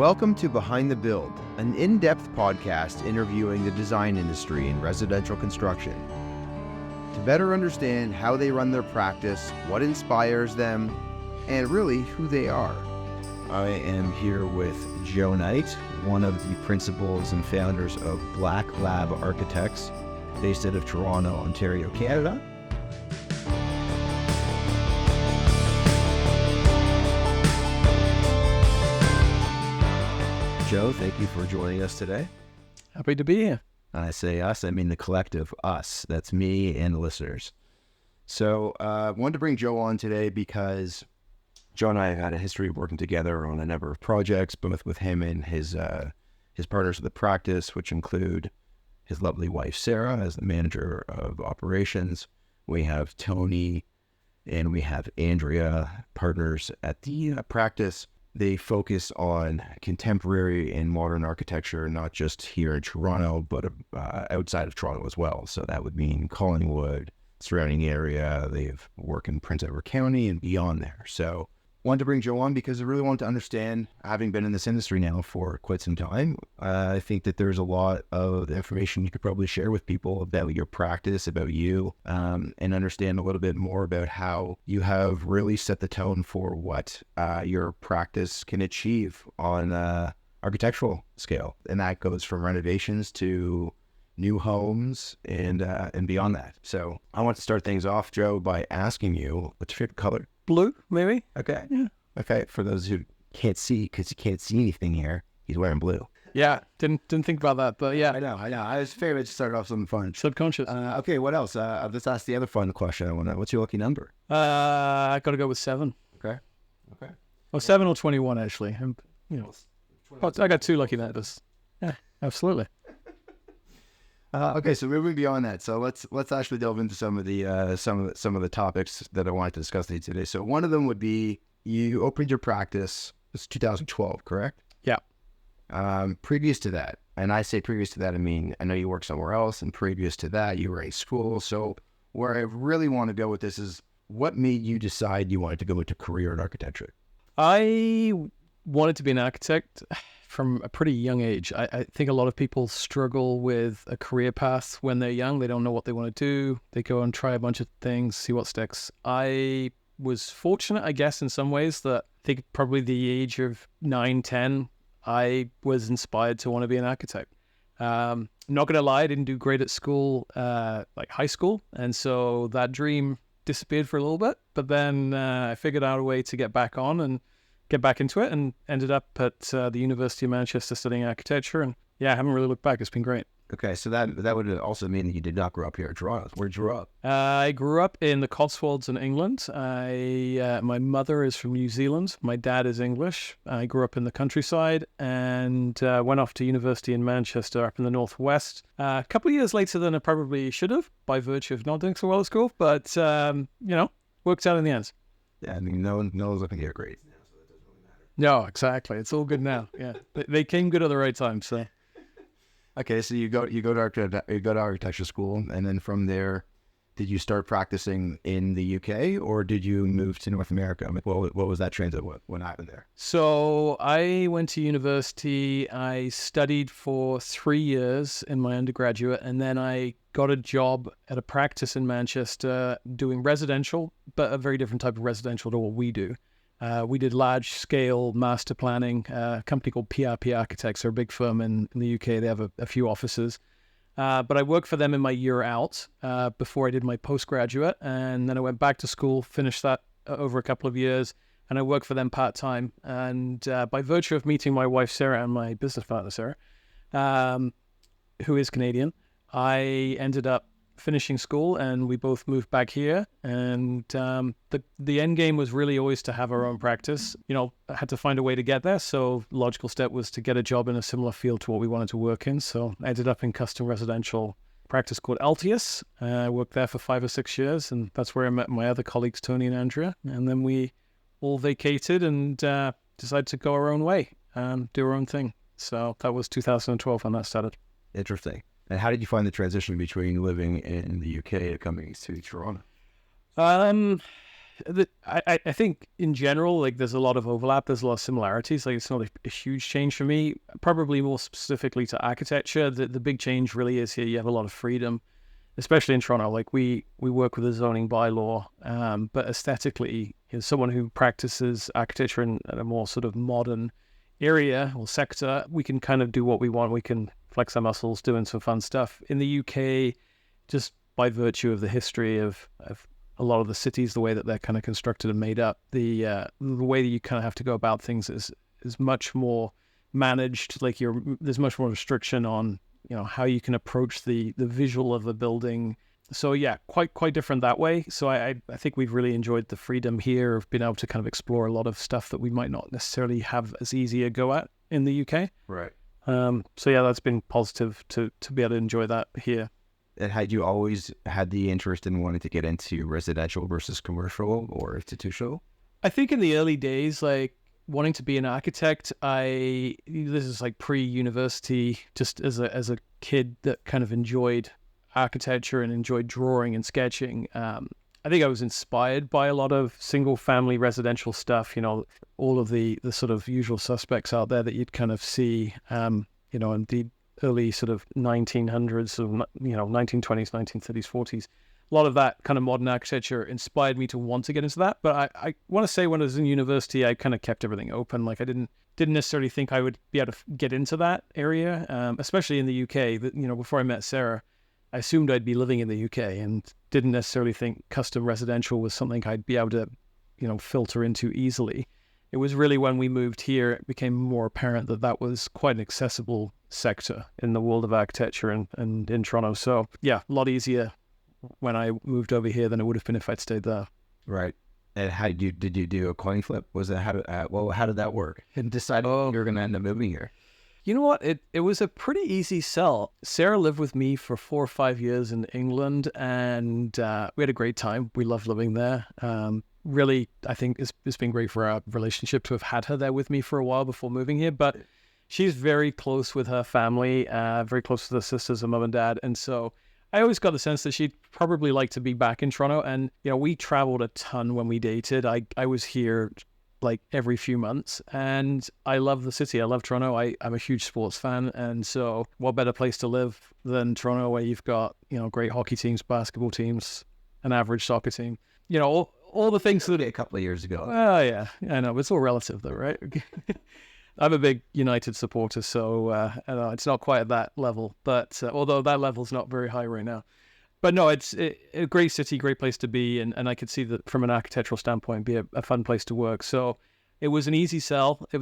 Welcome to Behind the Build, an in-depth podcast interviewing the design industry in residential construction. To better understand how they run their practice, what inspires them, and really who they are. I am here with Joe Knight, one of the principals and founders of blackLAB Architects, based out of Toronto, Ontario, Canada. Joe, thank you for joining us today. Happy to be here. I say us, I mean the collective us. That's me and the listeners. So I wanted to bring Joe on today because Joe and I have had a history of working together on a number of projects, both with him and his partners of the practice, which include his lovely wife, Sarah, as the manager of operations. We have Tony and we have Andrea, partners at the practice. They focus on contemporary and modern architecture, not just here in Toronto, but outside of Toronto as well. So that would mean Collingwood, surrounding area. They've worked in Prince Edward County and beyond there. So wanted to bring Joe on because I really wanted to understand, having been in this industry now for quite some time, I think that there's a lot of information you could probably share with people about your practice, about you, and understand a little bit more about how you have really set the tone for what your practice can achieve on architectural scale. And that goes from renovations to new homes and beyond that. So I want to start things off, Joe, by asking you, what's your favorite color? Blue, maybe? Okay. Yeah. Okay. For those who can't see, because you can't see anything here, he's wearing blue. Yeah. Didn't think about that, but yeah. I know. I was figured to start off something fun. Subconscious. Okay. What else? Let's ask the other fun question. What's your lucky number? I got to go with 7. Okay. Or 7 or 21, actually. And, I got 2 lucky numbers. Yeah, absolutely. Okay, so moving beyond that, so let's actually delve into some of the topics that I wanted to discuss with you today. So one of them would be, you opened your practice. It's 2012, correct? Yeah. Previous to that, and I say previous to that, I mean I know you worked somewhere else, and previous to that, you were in school. So where I really want to go with this is, what made you decide you wanted to go into career in architecture? I wanted to be an architect from a pretty young age. I think a lot of people struggle with a career path when they're young. They don't know what they want to do. They go and try a bunch of things, see what sticks. I was fortunate, I guess, in some ways, that I think probably the age of 9, 10, I was inspired to want to be an architect. Not going to lie, I didn't do great at school, like high school. And so that dream disappeared for a little bit. But then I figured out a way to get back into it, and ended up at the University of Manchester studying architecture. And yeah, I haven't really looked back. It's been great. Okay, so that would also mean that you did not grow up here in Toronto. Where'd you grow up? I grew up in the Cotswolds in England. My mother is from New Zealand. My dad is English. I grew up in the countryside and went off to university in Manchester up in the northwest. A couple of years later than I probably should have, by virtue of not doing so well at school. But, worked out in the end. Yeah, I mean, no one's looking at your grades. No, exactly. It's all good now. Yeah, they came good at the right time. So, okay, so you go to architecture school, and then from there, did you start practicing in the UK, or did you move to North America? I mean, what was that transit? What happened there? So I went to university. I studied for 3 years in my undergraduate, and then I got a job at a practice in Manchester doing residential, but a very different type of residential to what we do. We did large-scale master planning. A company called PRP Architects. They're a big firm in the UK. They have a few offices. But I worked for them in my year out before I did my postgraduate. And then I went back to school, finished that over a couple of years, and I worked for them part-time. And by virtue of meeting my wife, Sarah, and my business partner, Sarah, who is Canadian, I ended up finishing school, and we both moved back here. And the end game was really always to have our own practice. I had to find a way to get there. So logical step was to get a job in a similar field to what we wanted to work in. So I ended up in custom residential practice called Altius. I worked there for 5 or 6 years, and that's where I met my other colleagues, Tony and Andrea. And then we all vacated and decided to go our own way, do our own thing. So that was 2012 when that started. Interesting. And how did you find the transition between living in the UK and coming to Toronto? I think in general, like there's a lot of overlap. There's a lot of similarities. Like it's not a huge change for me. Probably more specifically to architecture, the big change really is here. You have a lot of freedom, especially in Toronto. Like we work with a zoning bylaw, but aesthetically, as someone who practices architecture in a more sort of modern area or sector, we can kind of do what we want. We can flex our muscles doing some fun stuff. In the UK, just by virtue of the history of a lot of the cities, the way that they're kind of constructed and made up, the way that you kind of have to go about things is much more managed. Like there's much more restriction on how you can approach the visual of a building. So yeah, quite different that way. So I think we've really enjoyed the freedom here of being able to kind of explore a lot of stuff that we might not necessarily have as easy a go at in the UK. Right. So yeah, that's been positive to be able to enjoy that here. And had you always had the interest in wanting to get into residential versus commercial or institutional? I think in the early days, like wanting to be an architect, this is like pre-university, just as a kid that kind of enjoyed architecture and enjoyed drawing and sketching. I think I was inspired by a lot of single family residential stuff, all of the sort of usual suspects out there that you'd kind of see, in the early sort of 1900s, 1920s, 1930s, 40s. A lot of that kind of modern architecture inspired me to want to get into that. But I want to say when I was in university, I kind of kept everything open. Like I didn't necessarily think I would be able to get into that area, especially in the UK. Before I met Sarah, I assumed I'd be living in the UK and didn't necessarily think custom residential was something I'd be able to, filter into easily. It was really when we moved here, it became more apparent that was quite an accessible sector in the world of architecture and in Toronto. So yeah, a lot easier when I moved over here than it would have been if I'd stayed there. Right. And did you do a coin flip? Was it how did that work? And decided you were going to end up moving here? You know what? It was a pretty easy sell. Sarah lived with me for 4 or 5 years in England, and we had a great time. We loved living there. Really, I think it's been great for our relationship to have had her there with me for a while before moving here. But she's very close with her family, very close to the sisters and mom and dad. And so I always got the sense that she'd probably like to be back in Toronto. And, we traveled a ton when we dated. I was here like every few months, and I love the city. I love Toronto. I'm a huge sports fan. And so what better place to live than Toronto, where you've got, great hockey teams, basketball teams, an average soccer team, all the things that a couple of years ago. Oh yeah, I know, but it's all relative though, right? I'm a big United supporter, so it's not quite at that level, but although that level's not very high right now. But no, it's a great city, great place to be, and I could see that from an architectural standpoint, be a fun place to work. So it was an easy sell. There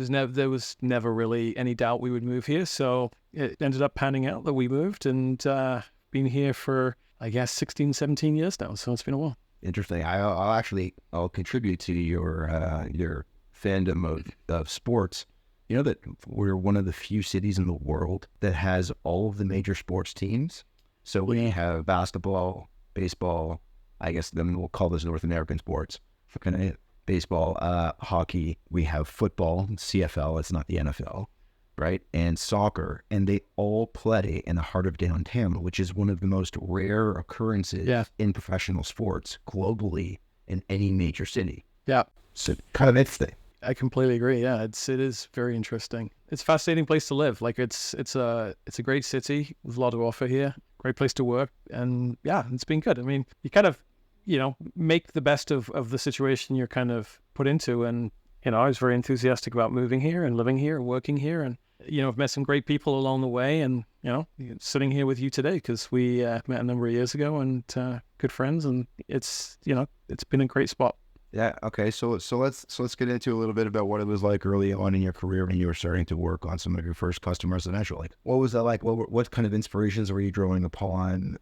was never really any doubt we would move here. So it ended up panning out that we moved, and been here for, I guess, 16, 17 years now. So it's been a while. Interesting. I'll contribute to your fandom of sports. You know that we're one of the few cities in the world that has all of the major sports teams. So we have basketball, baseball, I guess then we'll call this North American sports. Baseball, hockey, we have football, CFL, it's not the NFL, right? And soccer, and they all play in the heart of downtown, which is one of the most rare occurrences in professional sports globally in any major city. Yeah. So kind of interesting. I completely agree. Yeah, it is very interesting. It's a fascinating place to live. Like it's a great city with a lot to offer here. Great place to work, and yeah, it's been good. I mean, you kind of, make the best of the situation you're kind of put into, and I was very enthusiastic about moving here and living here and working here, and I've met some great people along the way, and sitting here with you today because we met a number of years ago and good friends, and it's been a great spot. Yeah. Okay. So let's get into a little bit about what it was like early on in your career when you were starting to work on some of your first custom residential. Like, what was that like? What kind of inspirations were you drawing upon?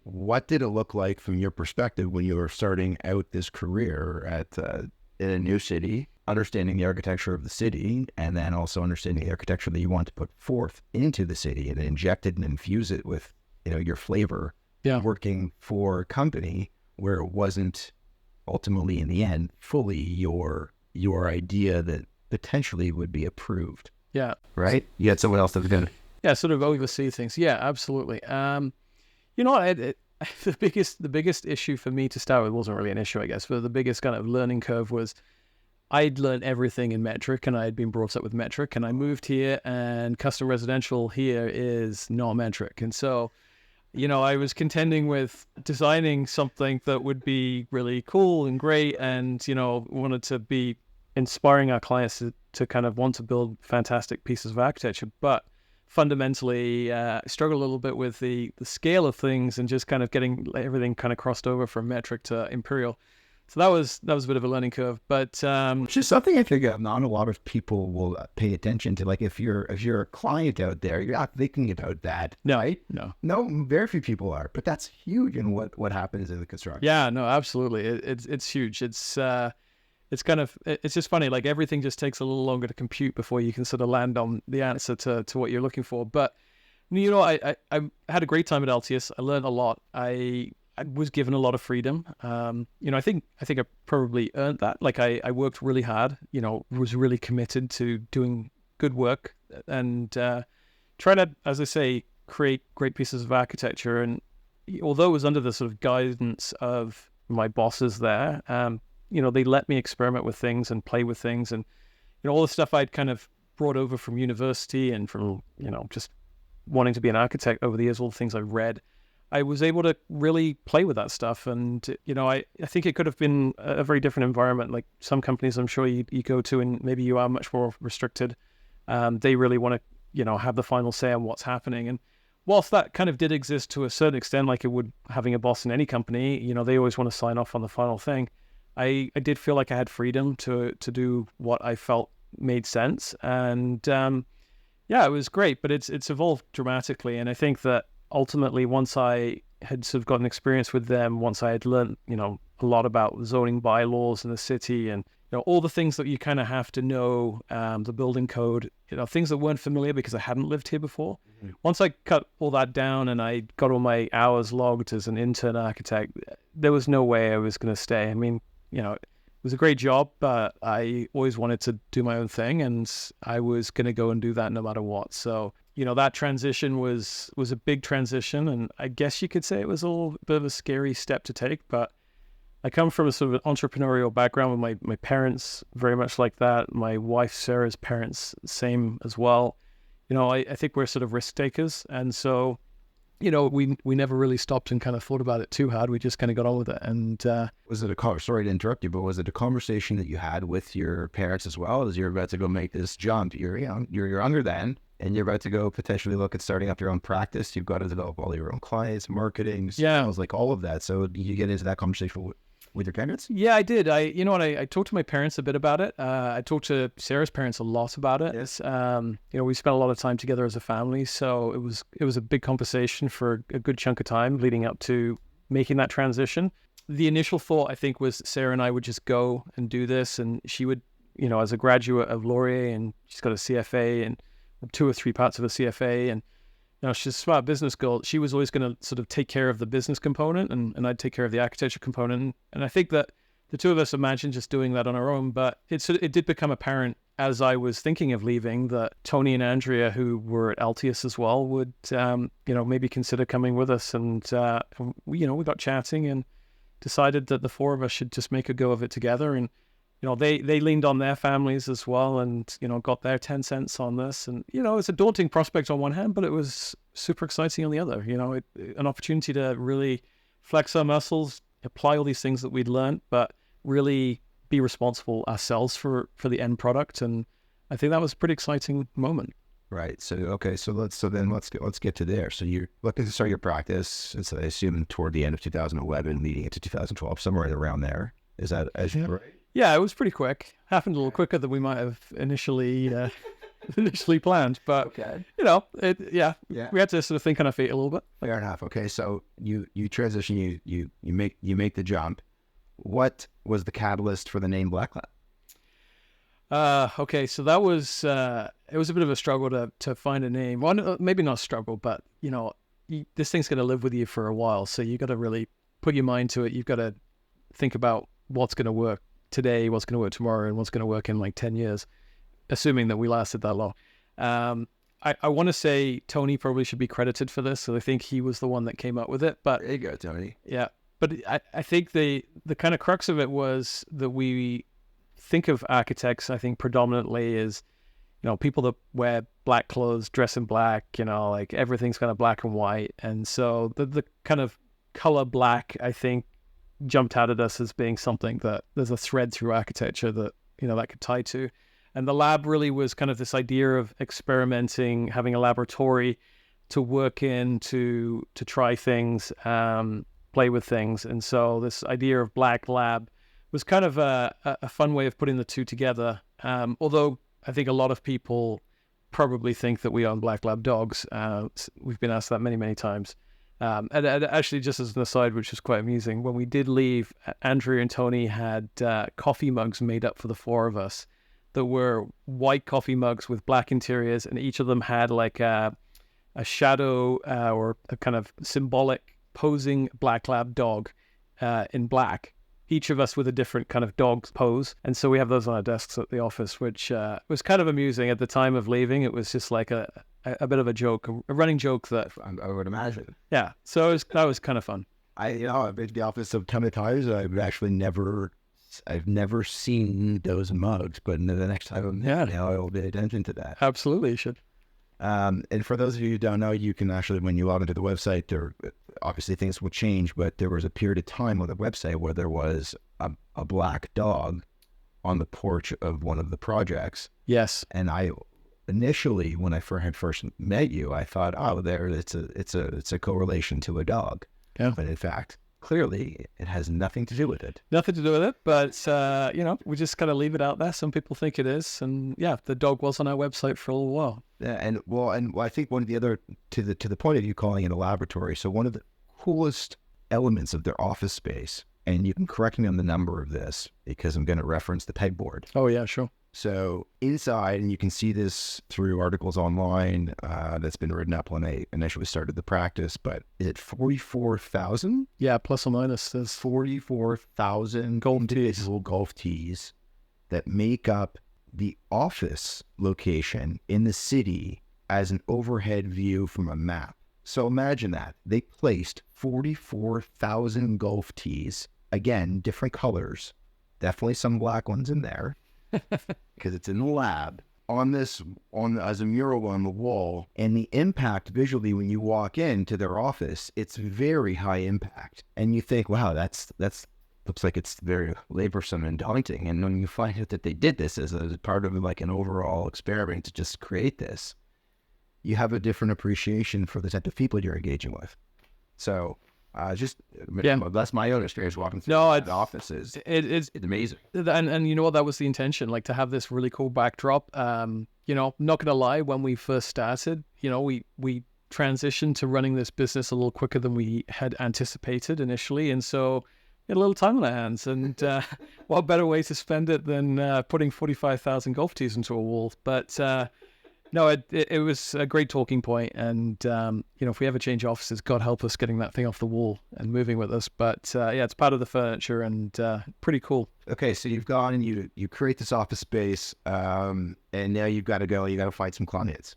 What did it look like from your perspective when you were starting out this career in a new city, understanding the architecture of the city, and then also understanding the architecture that you want to put forth into the city and inject it and infuse it with, your flavor. Yeah. Working for a company where it wasn't ultimately in the end fully your idea that potentially would be approved. Yeah. Right? You had someone else that was going to... Yeah, sort of oversee things. Yeah, absolutely. the biggest issue for me to start with wasn't really an issue, I guess, but the biggest kind of learning curve was I'd learned everything in metric, and I had been brought up with metric, and I moved here, and custom residential here is not metric. And so, I was contending with designing something that would be really cool and great, and, wanted to be inspiring our clients to kind of want to build fantastic pieces of architecture. But fundamentally, struggle a little bit with the scale of things and just kind of getting everything kind of crossed over from metric to imperial. So that was a bit of a learning curve, but which is something I think not a lot of people will pay attention to. Like if you're a client out there, you're not thinking about that, right? No, very few people are, but that's huge in what happens in the construction. Yeah, no, absolutely, it's huge. It's just funny. Like everything just takes a little longer to compute before you can sort of land on the answer to what you're looking for. But I had a great time at Altius. I learned a lot. I was given a lot of freedom. I think I probably earned that. Like I worked really hard, was really committed to doing good work and try to, as I say, create great pieces of architecture. And although it was under the sort of guidance of my bosses there, they let me experiment with things and play with things. And, all the stuff I'd kind of brought over from university and from, just wanting to be an architect over the years, all the things I've read, I was able to really play with that stuff. And, I think it could have been a very different environment. Like some companies I'm sure you go to and maybe you are much more restricted. They really want to, have the final say on what's happening. And whilst that kind of did exist to a certain extent, like it would having a boss in any company, they always want to sign off on the final thing. I did feel like I had freedom to do what I felt made sense. And it was great, but it's evolved dramatically. And I think that ultimately, once I had sort of gotten experience with them, once I had learned, a lot about zoning bylaws in the city and, all the things that you kind of have to know, the building code, things that weren't familiar because I hadn't lived here before. Mm-hmm. Once I cut all that down and I got all my hours logged as an intern architect, there was no way I was going to stay. I mean, it was a great job, but I always wanted to do my own thing and I was going to go and do that no matter what. So, that transition was a big transition, and I guess you could say it was a little bit of a scary step to take, but I come from a sort of entrepreneurial background with my parents very much like that. My wife Sarah's parents, same as well. I think we're sort of risk takers, and so we never really stopped and kind of thought about it too hard. We just kind of got on with it. And was it sorry to interrupt you, but was it a conversation that you had with your parents as well as you're about to go make this jump? You're younger then, and you're about to go potentially look at starting up your own practice. You've got to develop all your own clients, marketing, sales, like all of that. So did you get into that conversation with your parents? Yeah, I did. I talked to my parents a bit about it. I talked to Sarah's parents a lot about it. Yes. We spent a lot of time together as a family, so it was a big conversation for a good chunk of time leading up to making that transition. The initial thought, I think, was Sarah and I would just go and do this, and she would, as a graduate of Laurier, and she's got a CFA and 2 or 3 parts of a CFA, and she's a smart business girl. She was always going to sort of take care of the business component and I'd take care of the architecture component. And I think that the two of us imagined just doing that on our own, but it did become apparent as I was thinking of leaving that Tony and Andrea, who were at Altius as well, would, maybe consider coming with us. And, we got chatting and decided that the 4 of us should just make a go of it together. And, they leaned on their families as well and, got their 10 cents on this. And, it's a daunting prospect on one hand, but it was super exciting on the other. An opportunity to really flex our muscles, apply all these things that we'd learned, but really be responsible ourselves for the end product. And I think that was a pretty exciting moment. Right. So, okay. So let's get to there. So you're looking to start your practice. It's, I assume, toward the end of 2011, leading into 2012, somewhere around there. Is that right? Yeah, it was pretty quick. Happened a little quicker than we might have initially planned, but okay. We had to sort of think on our feet a little bit. Fair enough. Okay, so you transition, you make the jump. What was the catalyst for the name blackLAB? Okay, so that was it was a bit of a struggle to find a name. Well, maybe not a struggle, but this thing's going to live with you for a while, so you got to really put your mind to it. You've got to think about what's going to work today, what's going to work tomorrow, and what's going to work in like 10 years, assuming that we lasted that long. I want to say Tony probably should be credited for this. So I think he was the one that came up with it. But There you go, Tony. yeah, but I think the kind of crux of it was that we think of architects, I think predominantly as, people that wear black clothes, dress in black, like everything's kind of black and white. And so the kind of color black, I think, jumped out at us as being something that there's a thread through architecture that, that could tie to. And the lab really was kind of this idea of experimenting, having a laboratory to work in, to try things, play with things. And so this idea of blackLAB was kind of a fun way of putting the two together. Although I think a lot of people probably think that we own blackLAB dogs. We've been asked that many, many times. And actually, just as an aside, which was quite amusing, when we did leave, Andrew and Tony had coffee mugs made up for the four of us that were white coffee mugs with black interiors, and each of them had like a shadow or a kind of symbolic posing blackLAB dog in black, each of us with a different kind of dog pose. And so we have those on our desks at the office, which was kind of amusing. At the time of leaving, it was just like a bit of a joke, a running joke that I would imagine. Yeah, so that was kind of fun. I've been to the office a ton of times. I've never seen those mugs, but the next time I'm there, I'll pay attention to that. Absolutely, you should. And for those of you who don't know, you can actually, when you log into the website, there obviously things will change, but there was a period of time on the website where there was a black dog on the porch of one of the projects. Yes. And I initially, when I had first met you, I thought, it's a correlation to a dog. Yeah. But in fact, clearly, it has nothing to do with it. Nothing to do with it, but we just kind of leave it out there. Some people think it is, and yeah, the dog was on our website for a little while. Yeah, and I think one of the other, to the point of you calling it a laboratory. So one of the coolest elements of their office space, and you can correct me on the number of this because I'm going to reference the pegboard. Oh yeah, sure. So inside, and you can see this through articles online that's been written up when I initially started the practice, but is it 44,000? Yeah, plus or minus. There's 44,000 individual golf tees that make up the office location in the city as an overhead view from a map. So imagine that. They placed 44,000 golf tees, again, different colors, definitely some black ones in there, because it's in the lab, as a mural on the wall. And the impact visually when you walk into their office, it's very high impact. And you think, wow, that's looks like it's very laborsome and daunting. And when you find out that they did this as a part of like an overall experiment to just create this, you have a different appreciation for the type of people you're engaging with. So that's my own experience walking through the offices. It's amazing. And you know what, that was the intention, like to have this really cool backdrop. Not gonna lie, when we first started, we transitioned to running this business a little quicker than we had anticipated initially, and so we had a little time on our hands, and what better way to spend it than putting 45,000 golf tees into a wall. But no, it was a great talking point, and if we ever change offices, God help us getting that thing off the wall and moving with us. But it's part of the furniture, and pretty cool. Okay, so you've gone and you create this office space, and now you got to find some clients.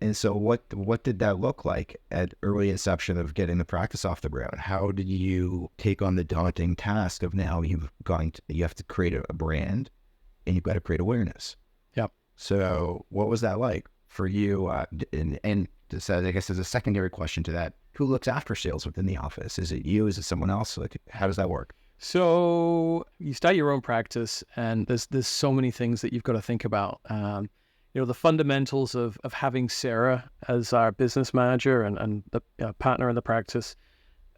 And so what did that look like at early inception of getting the practice off the ground? How did you take on the daunting task of now you have to create a brand, and you've got to create awareness? Yep. So what was that like for you? And just, I guess there's a secondary question to that. Who looks after sales within the office? Is it you? Is it someone else? Like, how does that work? So you start your own practice, and there's so many things that you've got to think about. The fundamentals of having Sarah as our business manager and the partner in the practice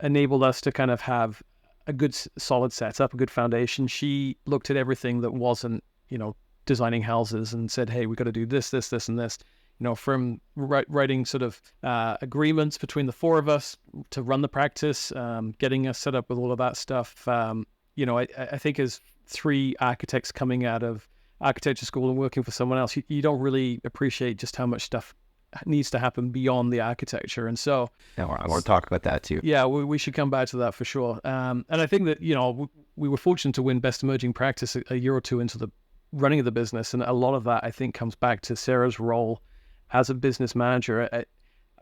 enabled us to kind of have a good solid setup, a good foundation. She looked at everything that wasn't, designing houses and said, hey, we got to do this, this, this, and this. From writing sort of agreements between the four of us to run the practice, getting us set up with all of that stuff. I think as three architects coming out of architecture school and working for someone else, you don't really appreciate just how much stuff needs to happen beyond the architecture. And so I want to talk about that too. Yeah, we should come back to that for sure. And I think that, we were fortunate to win Best Emerging Practice a year or two into the running of the business. And a lot of that, I think, comes back to Sarah's role as a business manager.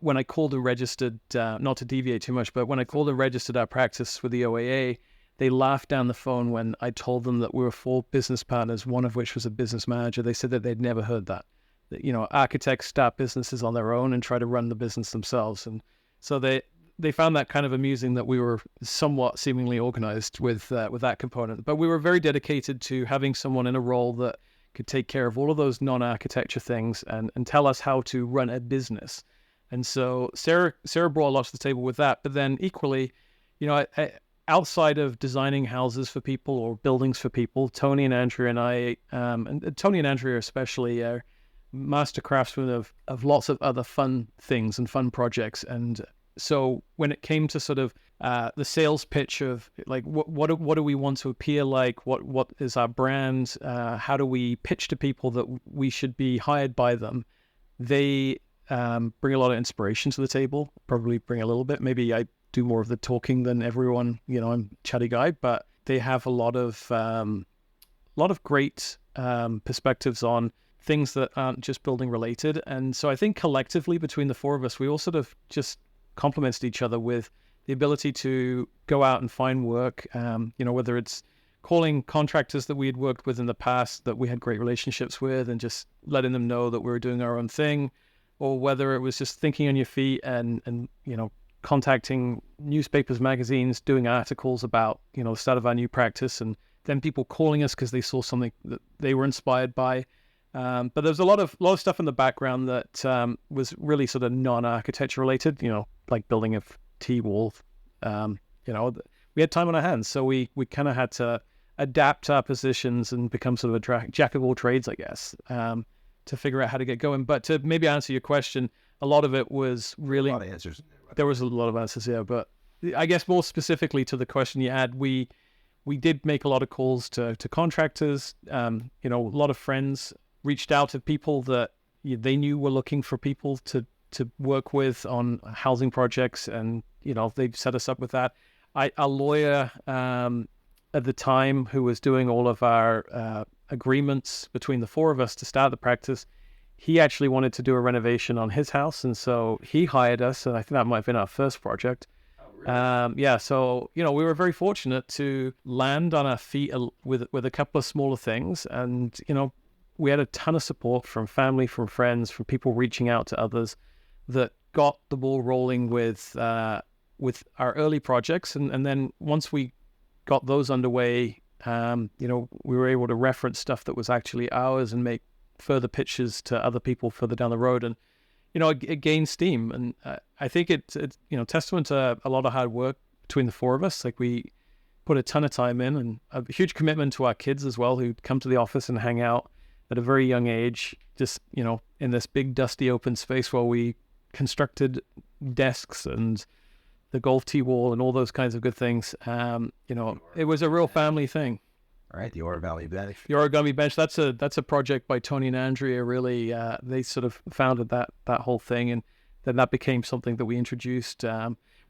When I called and registered, not to deviate too much, but when I called and registered our practice with the OAA, they laughed down the phone when I told them that we were 4 business partners, one of which was a business manager. They said that they'd never heard that. That, architects start businesses on their own and try to run the business themselves. And so they found that kind of amusing that we were somewhat seemingly organized with that component. But we were very dedicated to having someone in a role that could take care of all of those non-architecture things and tell us how to run a business. And so Sarah brought a lot to the table with that. But then equally, outside of designing houses for people or buildings for people, Tony and Andrea and I, and Tony and Andrea especially, are master craftsmen of lots of other fun things and fun projects. And so when it came to sort of the sales pitch of like what do we want to appear like, what is our brand, how do we pitch to people that we should be hired by them, they bring a lot of inspiration to the table. Probably bring a little bit. Maybe I do more of the talking than everyone. I'm a chatty guy, but they have a lot of great perspectives on things that aren't just building related. And so I think collectively between the 4 of us, we all sort of just complemented each other with the ability to go out and find work, whether it's calling contractors that we had worked with in the past that we had great relationships with and just letting them know that we were doing our own thing, or whether it was just thinking on your feet and contacting newspapers, magazines, doing articles about, the start of our new practice, and then people calling us because they saw something that they were inspired by. But there's a lot of stuff in the background that was really sort of non-architecture related, like building a T-wall. We had time on our hands, so we kind of had to adapt our positions and become sort of a jack of all trades, I guess, to figure out how to get going. But to maybe answer your question, a lot of it was really... A lot of answers. There was a lot of answers, yeah. But I guess more specifically to the question you had, we did make a lot of calls to contractors. A lot of friends reached out to people that they knew were looking for people to work with on housing projects, and they set us up with that. A lawyer at the time who was doing all of our agreements between the 4 of us to start the practice, he actually wanted to do a renovation on his house, and so he hired us, and I think that might have been our first project. Oh, really? So we were very fortunate to land on our feet with a couple of smaller things, and we had a ton of support from family, from friends, from people reaching out to others that got the ball rolling with our early projects. And then once we got those underway, we were able to reference stuff that was actually ours and make further pitches to other people further down the road. And, it gained steam. And I think it's testament to a lot of hard work between the 4 of us. Like, we put a ton of time in, and a huge commitment to our kids as well, who'd come to the office and hang out at a very young age, just, in this big dusty open space where we constructed desks and the golf tee wall and all those kinds of good things. It was a real family thing. All right, the origami bench. The origami bench, that's a project by Tony and Andrea, really. They sort of founded that whole thing, and then that became something that we introduced.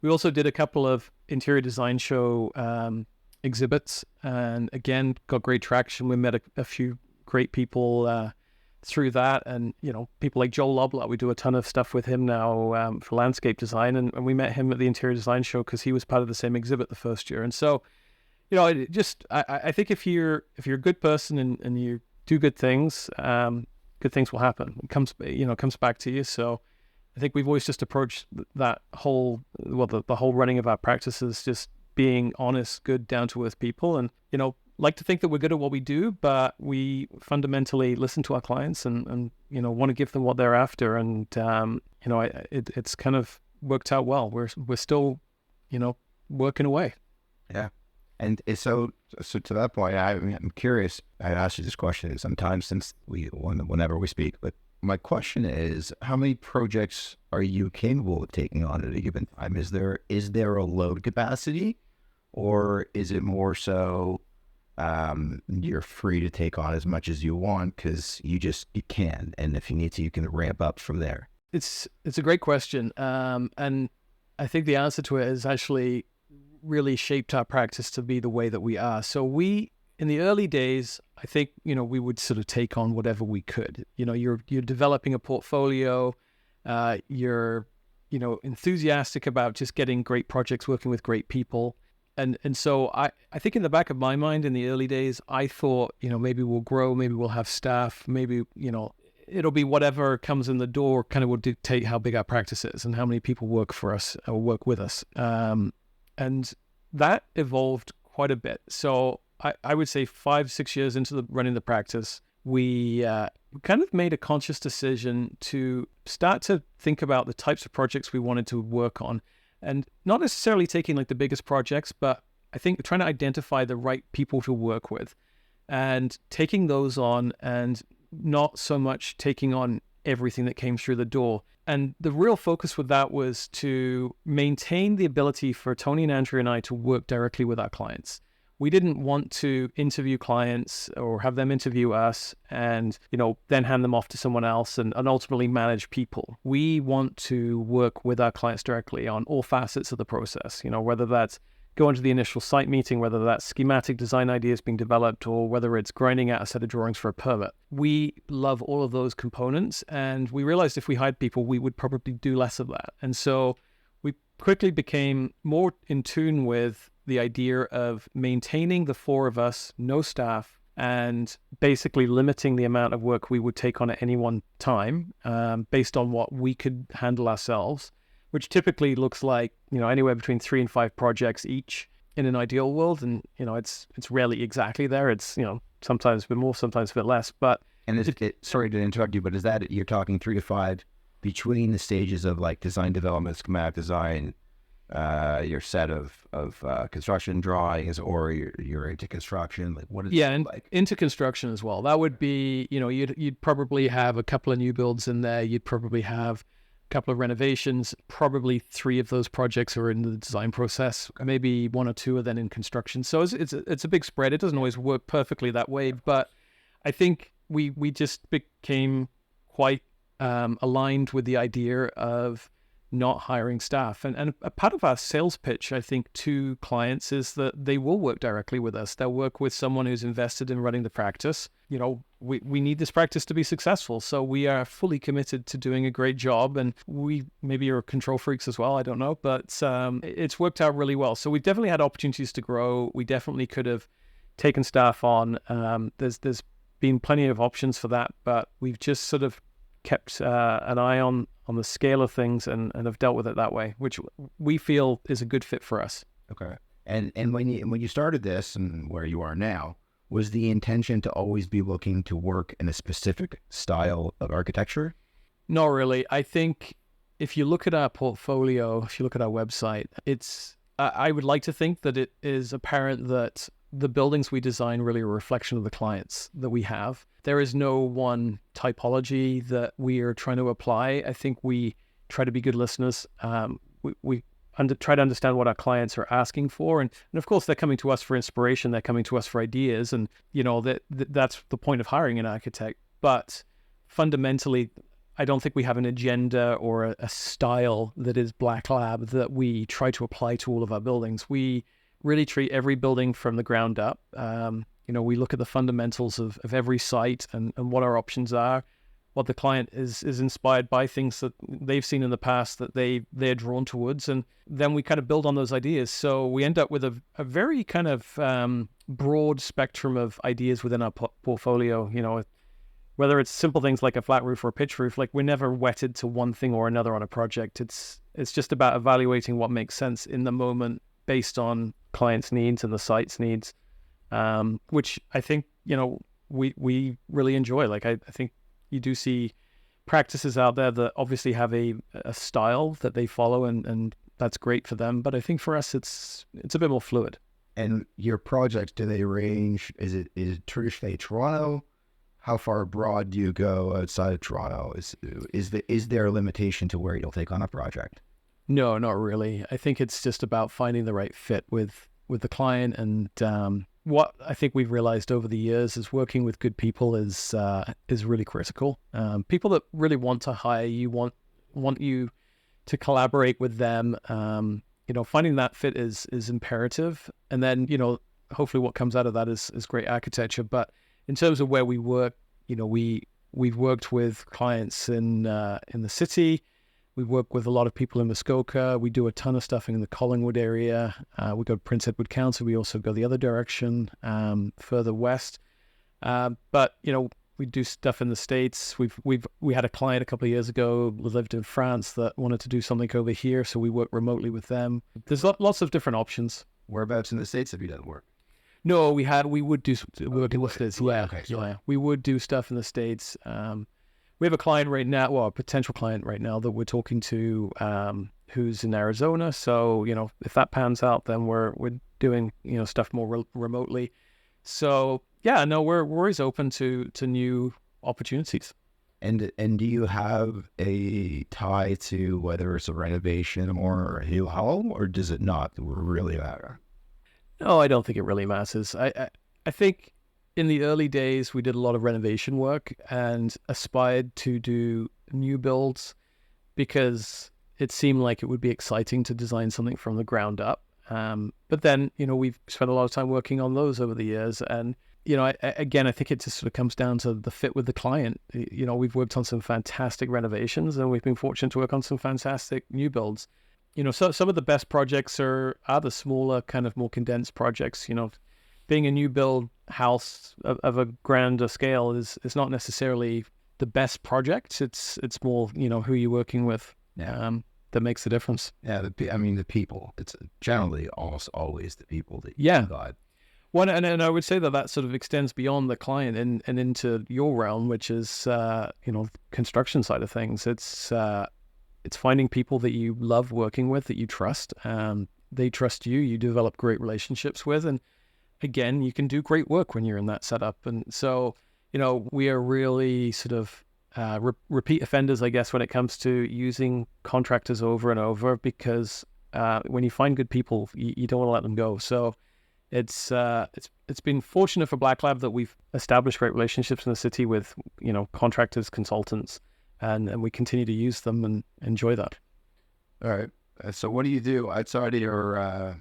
We also did a couple of interior design show exhibits, and again, got great traction. We met a few great people through that, and people like Joel Loblaw. We do a ton of stuff with him now for landscape design, and we met him at the interior design show because he was part of the same exhibit the first year. And so I think if you're a good person and you do good things will happen. It comes back to you. So I think we've always just approached that whole the whole running of our practices just being honest, good, down to earth people, and like to think that we're good at what we do, but we fundamentally listen to our clients and want to give them what they're after. And it's kind of worked out well. We're still working away. Yeah. And so to that point, I'm curious. I asked you this question sometimes whenever we speak, but my question is, how many projects are you capable of taking on at a given time? Is there a load capacity, or is it more so you're free to take on as much as you want because you can, and if you need to, you can ramp up from there? It's a great question, and I think the answer to it has actually really shaped our practice to be the way that we are. So in the early days, I think, we would sort of take on whatever we could. You're developing a portfolio, you're, enthusiastic about just getting great projects, working with great people. And so I think in the back of my mind in the early days, I thought, maybe we'll grow, maybe we'll have staff, maybe, it'll be whatever comes in the door kind of will dictate how big our practice is and how many people work for us or work with us. And that evolved quite a bit. So I would say 5-6 years into running the practice, we kind of made a conscious decision to start to think about the types of projects we wanted to work on, and not necessarily taking like the biggest projects, but I think trying to identify the right people to work with and taking those on, and not so much taking on everything that came through the door. And the real focus with that was to maintain the ability for Tony and Andrew and I to work directly with our clients. We didn't want to interview clients or have them interview us and, then hand them off to someone else and ultimately manage people. We want to work with our clients directly on all facets of the process, whether that's going to the initial site meeting, whether that's schematic design ideas being developed, or whether it's grinding out a set of drawings for a permit. We love all of those components, and we realized if we hired people, we would probably do less of that. And so we quickly became more in tune with the idea of maintaining the 4 of us, no staff, and basically limiting the amount of work we would take on at any one time, based on what we could handle ourselves, which typically looks like, anywhere between 3 and 5 projects each in an ideal world. And, it's rarely exactly there. It's, sometimes a bit more, sometimes a bit less. But sorry to interrupt you, but is that you're talking 3 to 5 between the stages of like design development, schematic design, your set of construction drawings, or you're into construction? Like what is it like? Into construction as well. That would be, you'd probably have a couple of new builds in there. You'd probably have couple of renovations. Probably 3 of those projects are in the design process. Maybe 1 or 2 are then in construction. So it's a big spread. It doesn't always work perfectly that way, but I think we just became quite aligned with the idea of not hiring staff. And a part of our sales pitch, I think, to clients is that they will work directly with us. They'll work with someone who's invested in running the practice. We need this practice to be successful. So we are fully committed to doing a great job. And we maybe are control freaks as well. I don't know. But it's worked out really well. So we've definitely had opportunities to grow. We definitely could have taken staff on. There's been plenty of options for that. But we've just sort of kept an eye on the scale of things and have dealt with it that way, which we feel is a good fit for us. Okay. And when you started this and where you are now, was the intention to always be looking to work in a specific style of architecture? Not really. I think if you look at our portfolio, if you look at our website, I would like to think that it is apparent that the buildings we design really are a reflection of the clients that we have. There is no one typology that we are trying to apply. I think we try to be good listeners. We try to understand what our clients are asking for. And of course, they're coming to us for inspiration. They're coming to us for ideas. And, that's the point of hiring an architect. But fundamentally, I don't think we have an agenda or a style that is blackLAB that we try to apply to all of our buildings. We really treat every building from the ground up. We look at the fundamentals of every site and what our options are, what the client is inspired by, things that they've seen in the past that they're drawn towards, and then we kind of build on those ideas. So we end up with a very kind of broad spectrum of ideas within our portfolio. Whether it's simple things like a flat roof or a pitch roof, like we're never wedded to one thing or another on a project. It's just about evaluating what makes sense in the moment based on clients' needs and the site's needs, which I think, we really enjoy. Like I think you do see practices out there that obviously have a style that they follow, and that's great for them. But I think for us, it's a bit more fluid. And your projects, do they range? Is it traditionally Toronto? How far abroad do you go outside of Toronto? Is there a limitation to where you'll take on a project? No, not really. I think it's just about finding the right fit with the client. And what I think we've realized over the years is working with good people is really critical. People that really want to hire you, want you to collaborate with them. Finding that fit is imperative. And then, hopefully what comes out of that is great architecture. But in terms of where we work, we've worked with clients in the city. We work with a lot of people in Muskoka. We do a ton of stuff in the Collingwood area. We go to Prince Edward County. We also go the other direction, further west. But we do stuff in the States. We had a client a couple of years ago who lived in France that wanted to do something over here, so we work remotely with them. There's lots of different options. Whereabouts in the States have you done work? No, we would do work in the States. Yeah, Okay, yeah. We would do stuff in the States. We have a client right now, well, a potential client right now that we're talking to, who's in Arizona. So, if that pans out, then we're doing, stuff more remotely. So yeah, no, we're always open to new opportunities. And do you have a tie to whether it's a renovation or a new home, or does it not really matter? No, I don't think it really matters. I think in the early days, we did a lot of renovation work and aspired to do new builds because it seemed like it would be exciting to design something from the ground up. But then, we've spent a lot of time working on those over the years. And, I think it just sort of comes down to the fit with the client. We've worked on some fantastic renovations and we've been fortunate to work on some fantastic new builds. So some of the best projects are the smaller, kind of more condensed projects. Being a new build house of a grander scale is not necessarily the best project. It's more, who you're working with that makes the difference. Yeah, the people. It's generally almost always the people that you got. Well, and I would say that sort of extends beyond the client and into your realm, which is, construction side of things. It's finding people that you love working with, that you trust. They trust you. You develop great relationships with, and again, you can do great work when you're in that setup. And so, we are really sort of repeat offenders, I guess, when it comes to using contractors over and over, because when you find good people, you don't want to let them go. So it's been fortunate for blackLAB that we've established great relationships in the city with, contractors, consultants, and we continue to use them and enjoy that. All right. So what do you do outside of your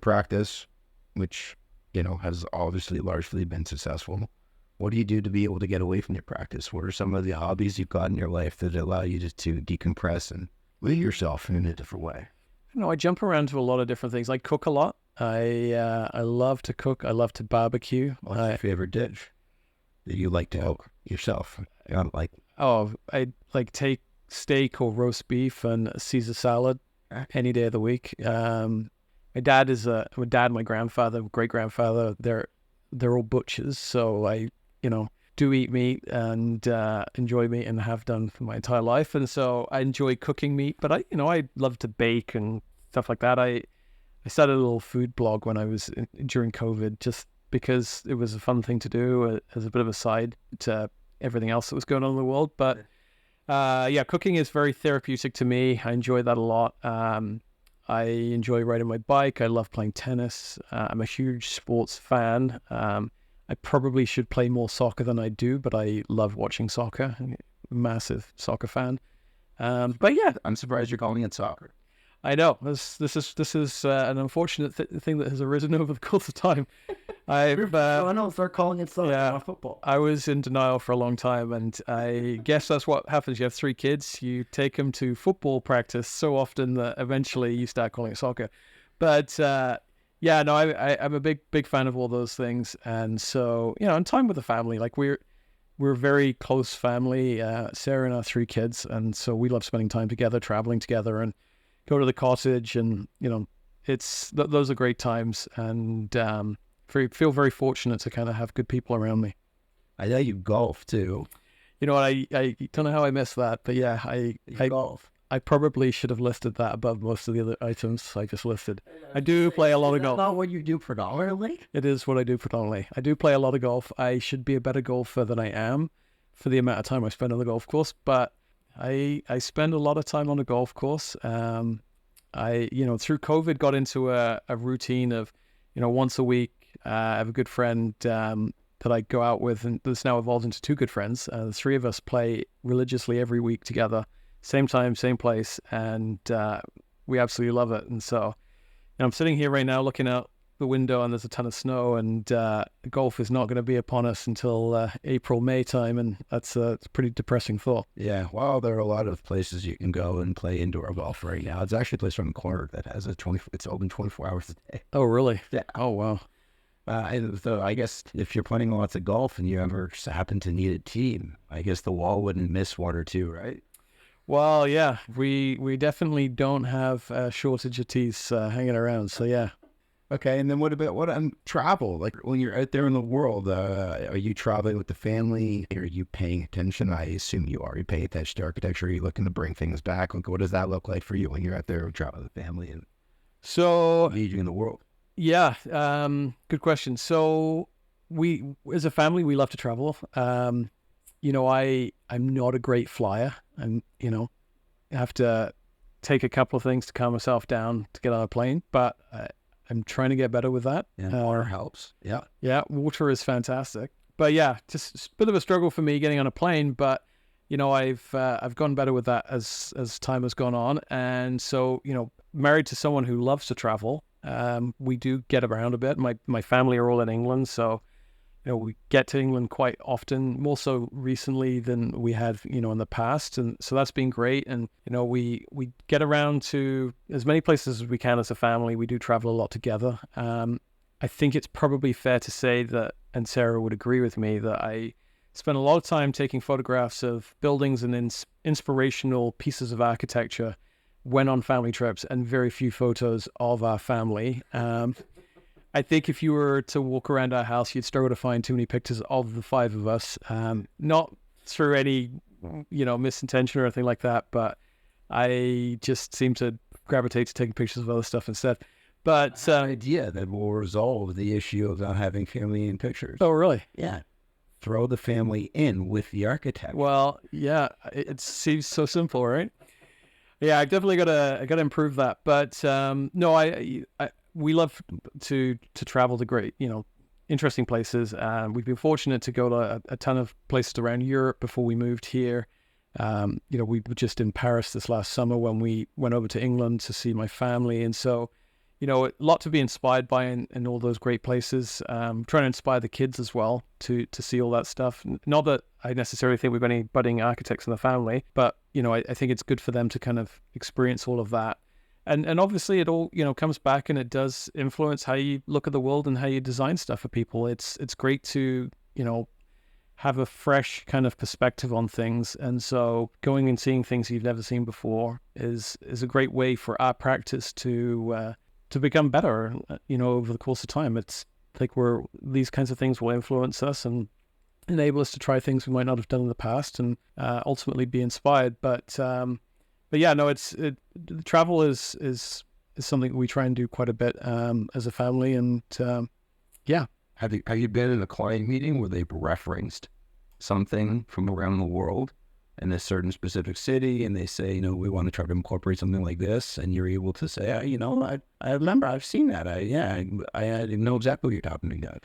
practice, which, has obviously largely been successful? What do you do to be able to get away from your practice? What are some of the hobbies you've got in your life that allow you to decompress and live yourself in a different way? I jump around to a lot of different things. I cook a lot. I love to cook. I love to barbecue. What's your favorite dish that you like to cook yourself? I take steak or roast beef and a Caesar salad any day of the week. My dad and my grandfather, great grandfather, they're all butchers, so I do eat meat and enjoy meat and have done for my entire life, and so I enjoy cooking meat. But I love to bake and stuff like that. I started a little food blog when I was during COVID, just because it was a fun thing to do as a bit of a side to everything else that was going on in the world. But cooking is very therapeutic to me. I enjoy that a lot. I enjoy riding my bike. I love playing tennis. I'm a huge sports fan. I probably should play more soccer than I do, but I love watching soccer. I'm a massive soccer fan. But yeah, I'm surprised you're calling it soccer. I know this is an unfortunate thing that has arisen over the course of time. I know if they're calling it soccer, not football. I was in denial for a long time, and I guess that's what happens. You have 3 kids, you take them to football practice so often that eventually you start calling it soccer. But I'm a big fan of all those things, and so and time with the family. Like we're a very close family, Sarah and our 3 kids, and so we love spending time together, traveling together, and go to the cottage, and those are great times, and feel very fortunate to kind of have good people around me. I know you golf too. I don't know how I missed that, but yeah, I golf. I probably should have listed that above most of the other items I just listed. I do play a lot of golf. Not what you do predominantly? It is what I do predominantly. I do play a lot of golf. I should be a better golfer than I am for the amount of time I spend on the golf course, but I spend a lot of time on the golf course. Through COVID, got into a routine of, once a week, I have a good friend that I go out with, and that's now evolved into 2 good friends. The 3 of us play religiously every week together, same time, same place, and we absolutely love it. And so I'm sitting here right now looking out the window and there's a ton of snow, and golf is not going to be upon us until April, May time, and it's a pretty depressing thought. Yeah, well, there are a lot of places you can go and play indoor golf right now. It's actually a place around the corner that has it's open 24 hours a day. Oh, really? Yeah. Oh, wow. So I guess if you're playing lots of golf and you ever happen to need a team, I guess the wall wouldn't miss one or two, right? Well, yeah, we definitely don't have a shortage of teas hanging around. So yeah. Okay, and then what about travel? Like when you're out there in the world, are you traveling with the family? Are you paying attention? I assume you are. You paying attention to architecture? Are you looking to bring things back? Like, what does that look like for you when you're out there traveling with the family and So engaging in the world? yeah, good question. So we, as a family, we love to travel. You know, I'm not a great flyer. I have to take a couple of things to calm myself down to get on a plane, but I'm trying to get better with that. Yeah, water helps. Yeah. Yeah, water is fantastic. But yeah, just a bit of a struggle for me getting on a plane, but you know, I've gone better with that as time has gone on. And so, you know, married to someone who loves to travel, we do get around a bit. My family are all in England, so you know, we get to England quite often, more so recently than we had, you know, in the past. And so that's been great. And, you know, we get around to as many places as we can as a family. We do travel a lot together. I think it's probably fair to say that, and Sarah would agree with me, that I spend a lot of time taking photographs of buildings and inspirational pieces of architecture when on family trips, and very few photos of our family. I think if you were to walk around our house, you'd struggle to find too many pictures of the five of us. Not through any, you know, misintention or anything like that, but I just seem to gravitate to taking pictures of other stuff instead. But Idea that will resolve the issue of not having family in pictures. oh, really? Yeah. Throw the family in with the architect. Well, yeah, it seems so simple, right? Yeah, I definitely gotta improve that. But no, we love to travel to great, you know, interesting places. We've been fortunate to go to a ton of places around Europe before we moved here. You know, we were just in Paris this last summer when we went over to England to see my family. And so, you know, a lot to be inspired by in all those great places. Trying to inspire the kids as well to see all that stuff. Not that I necessarily think we've got any budding architects in the family, but, you know, I think it's good for them to kind of experience all of that. And obviously it all, you know, comes back and it does influence how you look at the world and how you design stuff for people. It's great to, you know, have a fresh kind of perspective on things. And so going and seeing things you've never seen before is a great way for our practice to become better, you know, over the course of time. It's like these kinds of things will influence us and enable us to try things we might not have done in the past and ultimately be inspired. But yeah, no, travel is something we try and do quite a bit as a family, and yeah. Have you been in a client meeting where they've referenced something from around the world in a certain specific city, and they say, you know, we want to try to incorporate something like this, and you're able to say, you know, I remember I've seen that. I know exactly what you're talking about.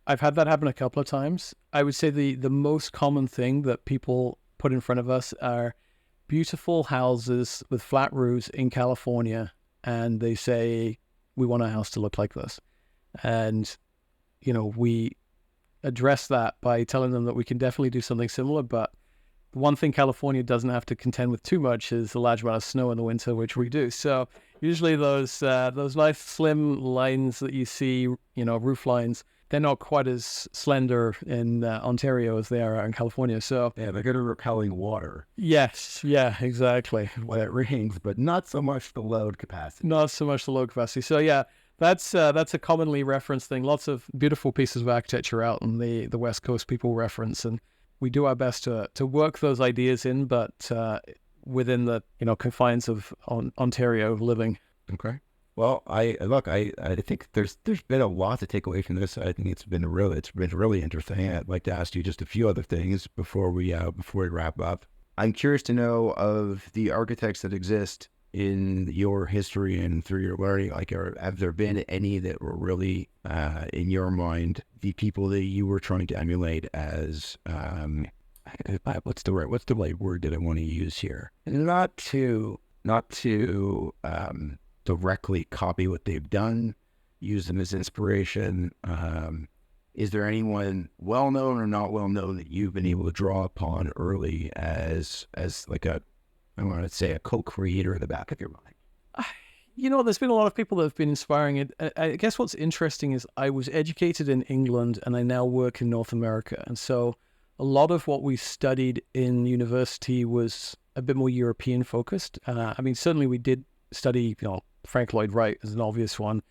I've had that happen a couple of times. I would say the most common thing that people put in front of us are beautiful houses with flat roofs in California, and they say, we want a house to look like this. And, you know, we address that by telling them that we can definitely do something similar, but the one thing California doesn't have to contend with too much is the large amount of snow in the winter, which we do. So usually those nice slim lines that you see, you know, roof lines, they're not quite as slender in Ontario as they are out in California. So Yeah, they're good at repelling water yes, yeah, exactly. when it rains, but not so much the load capacity. Not so much the low capacity. So yeah, that's a commonly referenced thing. Lots of beautiful pieces of architecture out on the West Coast people reference, and we do our best to work those ideas in, but within the, you know, confines of Ontario living. Okay. Well, I think there's been a lot to take away from this. I think it's been really interesting. I'd like to ask you just a few other things before we wrap up. I'm curious to know of the architects that exist in your history and through your learning. Like, have there been any that were really, in your mind, the people that you were trying to emulate as, what's the right word that I want to use here? Not to directly copy what they've done, use them as inspiration. Is there anyone well-known or not well-known that you've been able to draw upon early as like a, I want to say, a co-creator in the back of your mind? There's been a lot of people that have been inspiring it. I guess what's interesting is I was educated in England and I now work in North America. And so a lot of what we studied in university was a bit more European focused. Certainly we did study, Frank Lloyd Wright is an obvious one.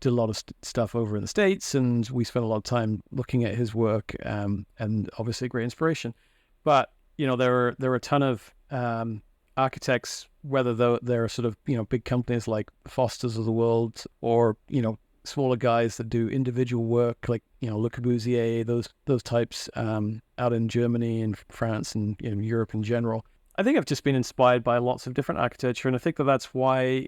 Did a lot of stuff over in the States, and we spent a lot of time looking at his work, and obviously a great inspiration. But, there are a ton of architects, whether they're sort of, big companies like Foster's of the world, or, smaller guys that do individual work like, Le Corbusier, those types out in Germany and France and Europe in general. I think I've just been inspired by lots of different architecture, and I think that's why,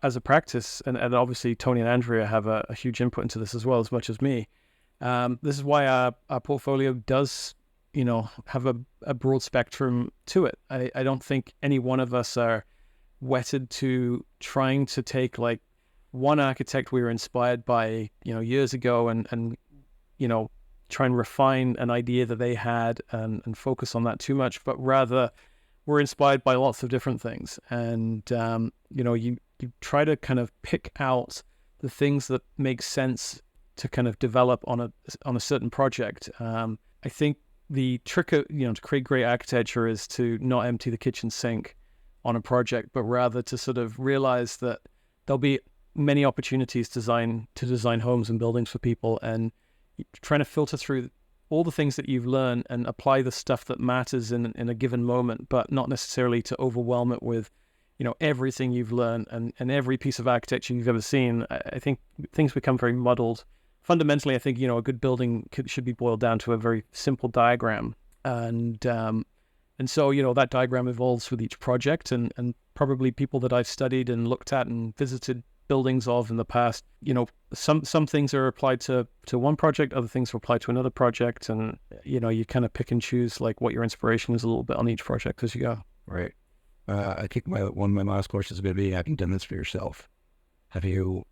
as a practice, and obviously Tony and Andrea have a huge input into this as well, as much as me. This is why our portfolio does, have a broad spectrum to it. I don't think any one of us are wedded to trying to take like one architect we were inspired by, years ago and try and refine an idea that they had and focus on that too much, but rather we're inspired by lots of different things. And, you try to kind of pick out the things that make sense to kind of develop on a certain project. I think the trick to create great architecture is to not empty the kitchen sink on a project, but rather to sort of realize that there'll be many opportunities to design homes and buildings for people, and trying to filter through all the things that you've learned and apply the stuff that matters in a given moment, but not necessarily to overwhelm it with everything you've learned and every piece of architecture you've ever seen. I think things become very muddled. Fundamentally, I think, a good building should be boiled down to a very simple diagram. And so, that diagram evolves with each project, and probably people that I've studied and looked at and visited buildings of in the past, some things are applied to one project, other things are applied to another project. And, you kind of pick and choose like what your inspiration is a little bit on each project as you go. Right. I think one of my last questions is going to be, have you done this for yourself? Have you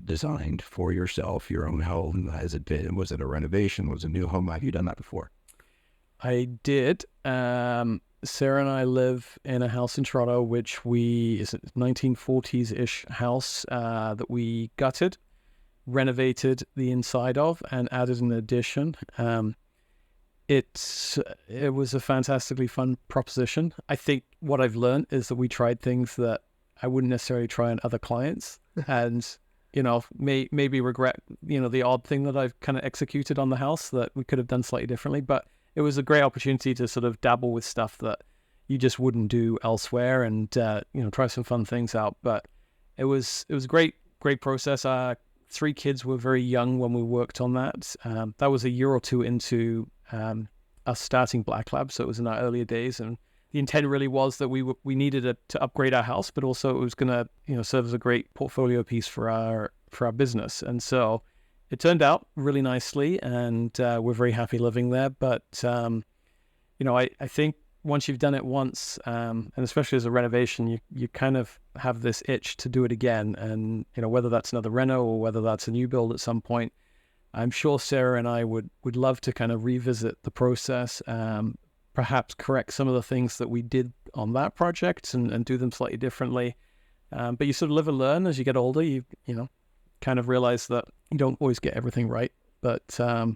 designed for yourself your own home? Was it a renovation? Was it a new home? Have you done that before? I did. Sarah and I live in a house in Toronto, which is a 1940s-ish house that we gutted, renovated the inside of, and added an addition. It was a fantastically fun proposition. I think what I've learned is that we tried things that I wouldn't necessarily try on other clients, and maybe regret the odd thing that I've kind of executed on the house that we could have done slightly differently. But it was a great opportunity to sort of dabble with stuff that you just wouldn't do elsewhere, and try some fun things out. But it was a great process. Our 3 kids were very young when we worked on that. That was a year or two into us starting BlackLAB, so it was in our earlier days, and the intent really was that we needed to upgrade our house, but also it was going to serve as a great portfolio piece for our business. And so it turned out really nicely, and we're very happy living there. But I think once you've done it once, and especially as a renovation, you kind of have this itch to do it again. And whether that's another reno or whether that's a new build at some point, I'm sure Sarah and I would love to kind of revisit the process, perhaps correct some of the things that we did on that project and do them slightly differently. But you sort of live and learn as you get older. You kind of realize that you don't always get everything right, but part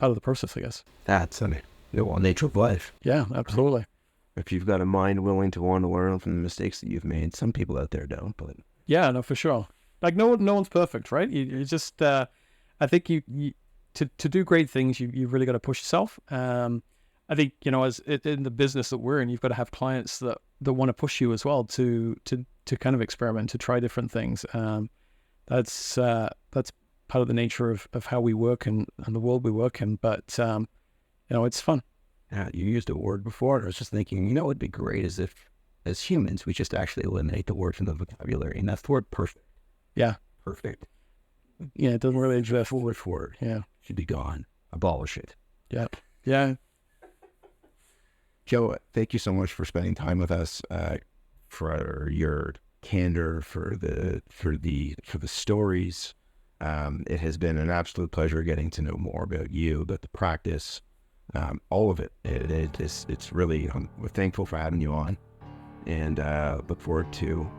of the process, I guess. That's the nature of life. Yeah, absolutely. If you've got a mind willing to want to learn from the mistakes that you've made, some people out there don't, but yeah, no, for sure. Like no one's perfect, right? You just I think you to do great things, you really got to push yourself. I think as in the business that we're in, you've got to have clients that want to push you as well to kind of experiment, to try different things. That's part of the nature of how we work and the world we work in. But it's fun. Yeah, you used a word before, and I was just thinking, what'd be great is if, as humans, we just actually eliminate the word from the vocabulary, and that's the word perfect. Yeah, perfect. Yeah, it doesn't really exist. Foolish word. Yeah, should be gone. Abolish it. Yeah, yeah. Joe, thank you so much for spending time with us, for your candor, for the stories, It has been an absolute pleasure getting to know more about you, about the practice, all of it. It's really, we're thankful for having you on, and look forward to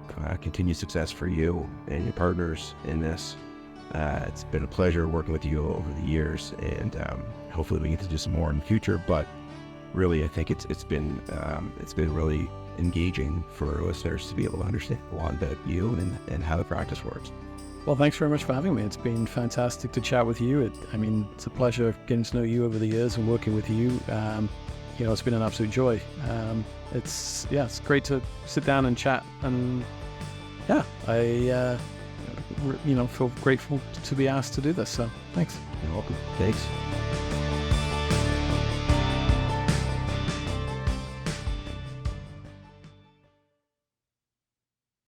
continued success for you and your partners in this. It's been a pleasure working with you over the years, and hopefully we get to do some more in the future. But really, I think it's been really engaging for listeners to be able to understand a lot about you and how the practice works. Well, thanks very much for having me. It's been fantastic to chat with you. It's a pleasure getting to know you over the years and working with you. It's been an absolute joy. It's great to sit down and chat. And I feel grateful to be asked to do this. So thanks. You're welcome. Thanks.